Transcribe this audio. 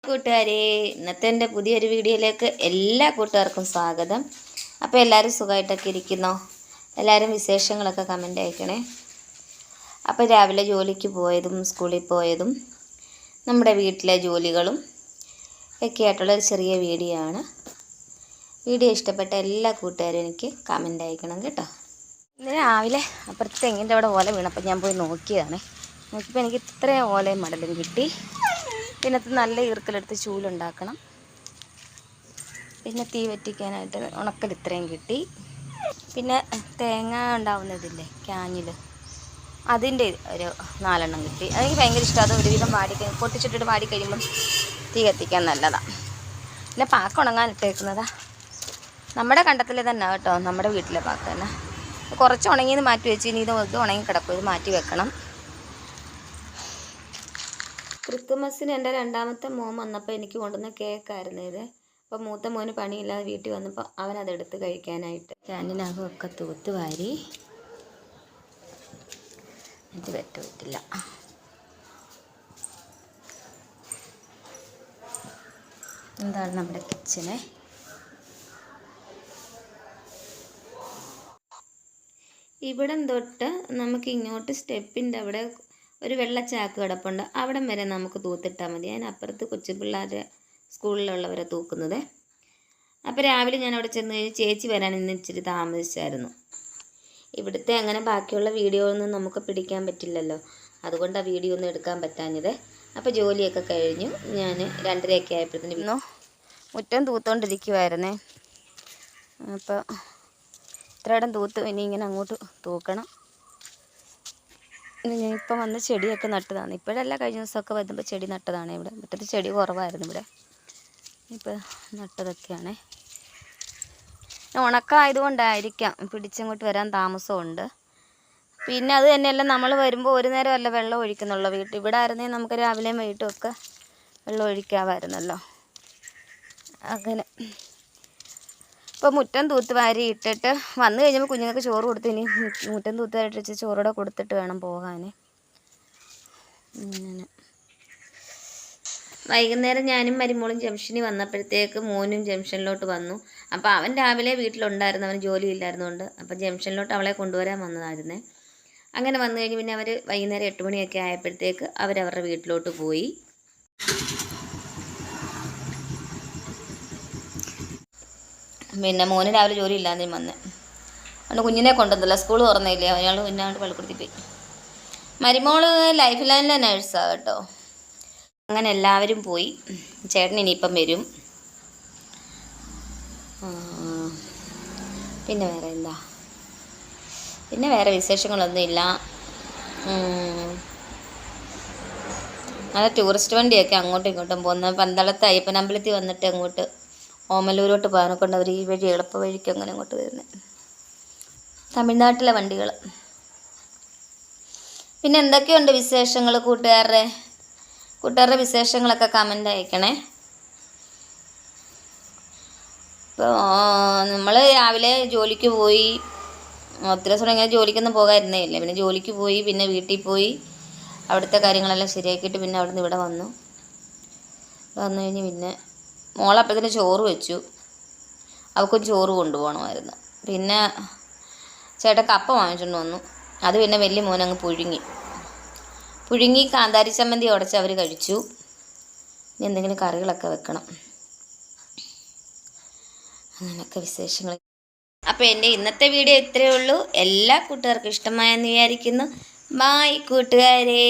കൂട്ടുകാരെ, ഇന്നത്തെ എൻ്റെ പുതിയൊരു വീഡിയോയിലേക്ക് എല്ലാ കൂട്ടുകാർക്കും സ്വാഗതം. അപ്പോൾ എല്ലാവരും സുഖമായിട്ടൊക്കെ ഇരിക്കുന്നോ? എല്ലാവരും വിശേഷങ്ങളൊക്കെ കമൻ്റ് അയക്കണേ. അപ്പോൾ രാവിലെ ജോലിക്ക് പോയതും സ്കൂളിൽ പോയതും നമ്മുടെ വീട്ടിലെ ജോലികളും ഒക്കെ ആയിട്ടുള്ളൊരു ചെറിയ വീഡിയോ ആണ്. വീഡിയോ ഇഷ്ടപ്പെട്ട എല്ലാ കൂട്ടുകാരും എനിക്ക് കമൻ്റ് അയക്കണം കേട്ടോ. ഇന്ന് രാവിലെ അപ്പുറത്ത് തെങ്ങിൻ്റെ അവിടെ ഓല വീണപ്പോൾ ഞാൻ പോയി നോക്കിയതാണ്. നോക്കിയപ്പോൾ എനിക്ക് ഇത്രയും ഓലയും മടലും കിട്ടി. പിന്നെ നല്ല ഈർക്കലെടുത്ത് ചൂലുണ്ടാക്കണം. പിന്നെ തീ വറ്റിക്കാനായിട്ട് ഉണക്കൽ ഇത്രയും കിട്ടി. പിന്നെ തേങ്ങ ഉണ്ടാവുന്നതില്ലേ ക്യാഞ്ഞിൽ, അതിൻ്റെ ഒരു 4 എണ്ണം കിട്ടി. അതെനിക്ക് ഭയങ്കര ഇഷ്ടം. അത് ഒരുവിധം പൊട്ടിച്ചിട്ടിട്ട് കഴിയുമ്പം തീ കത്തിക്കാൻ നല്ലതാണ്. പിന്നെ പാക്ക ഉണങ്ങാൻ ഇട്ടേക്കുന്നതാ നമ്മുടെ കണ്ടത്തിൽ തന്നെ കേട്ടോ, നമ്മുടെ വീട്ടിലെ പാക്ക തന്നെ. കുറച്ച് ഉണങ്ങിയത് മാറ്റി വെച്ച് ഇനി ഇത് ഉണങ്ങി കിടക്കും, ഇത് മാറ്റി വെക്കണം. ക്രിസ്തുമസിന് എൻ്റെ രണ്ടാമത്തെ മോൻ വന്നപ്പോൾ എനിക്ക് കൊണ്ടുവന്ന കേക്കായിരുന്നു ഇത്. അപ്പോൾ മൂത്ത മോന് പണിയില്ലാതെ വീട്ടിൽ വന്നപ്പോൾ അവനതെടുത്ത് കഴിക്കാനായിട്ട് ക്യാൻറ്റീനകമൊക്കെ തൂത്ത് വാരി. ഇത് പറ്റില്ല. എന്താണ് നമ്മുടെ കിച്ചന്. ഇവിടം തൊട്ട് നമുക്ക് ഇങ്ങോട്ട് സ്റ്റെപ്പിൻ്റെ അവിടെ ഒരു വെള്ളച്ചാക്ക് കിടപ്പുണ്ട്. അവിടം വരെ നമുക്ക് തൂത്തിട്ടാൽ മതി. അതിനപ്പുറത്ത് കൊച്ചു പിള്ളേരുടെ സ്കൂളിലുള്ളവരെ തൂക്കുന്നത്. അപ്പോൾ രാവിലെ ഞാൻ അവിടെ ചെന്ന് കഴിഞ്ഞ് ചേച്ചി വരാൻ ഇന്ന് ഇച്ചിരി താമസിച്ചായിരുന്നു. ഇവിടുത്തെ അങ്ങനെ ബാക്കിയുള്ള വീഡിയോ ഒന്നും നമുക്ക് പിടിക്കാൻ പറ്റില്ലല്ലോ, അതുകൊണ്ട് ആ വീഡിയോ ഒന്നും എടുക്കാൻ പറ്റാഞ്ഞത്. അപ്പോൾ ജോലിയൊക്കെ കഴിഞ്ഞു. ഞാൻ 2:30 ആയപ്പോഴത്തേന് ഇന്നോ മുറ്റം തൂത്തോണ്ടിരിക്കുമായിരുന്നേ. അപ്പോൾ ഇത്രയിടം തൂത്ത് ഇനി ഇങ്ങനെ അങ്ങോട്ട് തൂക്കണം. ഞാൻ ഇപ്പം വന്ന് ചെടിയൊക്കെ നട്ടതാണ്. ഇപ്പോഴല്ല, കഴിഞ്ഞ ദിവസമൊക്കെ വരുമ്പോൾ ചെടി നട്ടതാണ്. ഇവിടെ മുറ്റത്ത് ചെടി കുറവായിരുന്നു. ഇവിടെ ഇപ്പോൾ നട്ടതൊക്കെയാണ്. ഉണക്കമായതുകൊണ്ടായിരിക്കാം പിടിച്ചങ്ങോട്ട് വരാൻ താമസമുണ്ട്. പിന്നെ അത് തന്നെയല്ല, നമ്മൾ വരുമ്പോൾ ഒരു നേരമല്ല വെള്ളം ഒഴിക്കുന്നുള്ളൂ. ഇവിടെ ആയിരുന്നെങ്കിൽ നമുക്ക് രാവിലെയും വൈകിട്ടും ഒക്കെ വെള്ളം ഒഴിക്കാമായിരുന്നല്ലോ. അങ്ങനെ ഇപ്പോൾ മുറ്റം തൂത്ത് വാരി ഇട്ടിട്ട് വന്നു കഴിഞ്ഞപ്പോൾ കുഞ്ഞുങ്ങൾക്ക് ചോറ് കൊടുത്ത് ഇനി മുറ്റം തൂത്ത് വാരി ഇട്ടിട്ട് ചോറൂടെ കൊടുത്തിട്ട് വേണം പോകാൻ. അങ്ങനെ വൈകുന്നേരം ഞാനും മരുമോളും ജംഗ്ഷനിൽ വന്നപ്പോഴത്തേക്ക് മോനും ജംഗ്ഷനിലോട്ട് വന്നു. അപ്പോൾ അവൻ രാവിലെ വീട്ടിലുണ്ടായിരുന്നു, അവന് ജോലി ഇല്ലായിരുന്നുകൊണ്ട്. അപ്പോൾ ജംഗ്ഷനിലോട്ട് അവളെ കൊണ്ടുവരാൻ വന്നതായിരുന്നേ. അങ്ങനെ വന്നു കഴിഞ്ഞ് പിന്നെ അവർ വൈകുന്നേരം 8 മണിയൊക്കെ ആയപ്പോഴത്തേക്ക് അവരവരുടെ വീട്ടിലോട്ട് പോയി. പിന്നെ മോന് രാവിലെ ജോലി ഇല്ലാതെ വന്ന് അതുകൊണ്ട് കുഞ്ഞിനെ കൊണ്ടുവന്നില്ല, സ്കൂൾ തുറന്നില്ലേ, അയാൾ പിന്നെ പള്ളിക്കൂടത്തിൽ പോയി. മരുമോള് ലൈഫ് ലൈനിലെ നേഴ്സാണ് കേട്ടോ. അങ്ങനെ എല്ലാവരും പോയി. ചേട്ടൻ ഇനിയിപ്പം വരും. പിന്നെ വേറെ എന്താ, പിന്നെ വേറെ വിശേഷങ്ങളൊന്നുമില്ല. നല്ല ടൂറിസ്റ്റ് വണ്ടിയൊക്കെ അങ്ങോട്ടും ഇങ്ങോട്ടും പോകുന്ന പന്തളത്ത് അയ്യപ്പനമ്പലത്തിൽ വന്നിട്ട് അങ്ങോട്ട് ഓമലൂരോട്ട് പോകാനെ കൊണ്ട് അവർ ഈ വഴി എളുപ്പ വഴിക്ക് അങ്ങനെ അങ്ങോട്ട് വരുന്നത് തമിഴ്നാട്ടിലെ വണ്ടികൾ. പിന്നെ എന്തൊക്കെയുണ്ട് വിശേഷങ്ങൾ കൂട്ടുകാരുടെ വിശേഷങ്ങളൊക്കെ കമൻ്റ് അയക്കണേ. ഇപ്പോൾ നമ്മൾ രാവിലെ ജോലിക്ക് പോയി, ഒത്തിരി ദിവസം ഇങ്ങനെ ജോലിക്കൊന്നും പോകാതിരുന്നേ ഇല്ല. പിന്നെ ജോലിക്ക് പോയി, പിന്നെ വീട്ടിൽ പോയി അവിടുത്തെ കാര്യങ്ങളെല്ലാം ശരിയാക്കിയിട്ട് പിന്നെ അവിടെ നിന്ന് ഇവിടെ വന്നു കഴിഞ്ഞ് പിന്നെ മോളപ്പോഴത്തേന് ചോറ് വെച്ചു. അവൾക്കും ചോറ് കൊണ്ടുപോകണമായിരുന്നു. പിന്നെ ചേട്ടൻ കപ്പ വാങ്ങിച്ചുകൊണ്ട് വന്നു. അത് പിന്നെ വലിയ മോനങ്ങ് പുഴുങ്ങി കാന്താരി ചമ്മന്തി ഉടച്ച് അവർ കഴിച്ചു. ഇനി എന്തെങ്കിലും കറികളൊക്കെ വെക്കണം. അങ്ങനെയൊക്കെ വിശേഷങ്ങൾ. അപ്പോൾ എൻ്റെ ഇന്നത്തെ വീഡിയോ ഇത്രയേ ഉള്ളൂ. എല്ലാ കൂട്ടുകാർക്കും ഇഷ്ടമായെന്ന് വിചാരിക്കുന്നു. ബായ് കൂട്ടുകാരേ.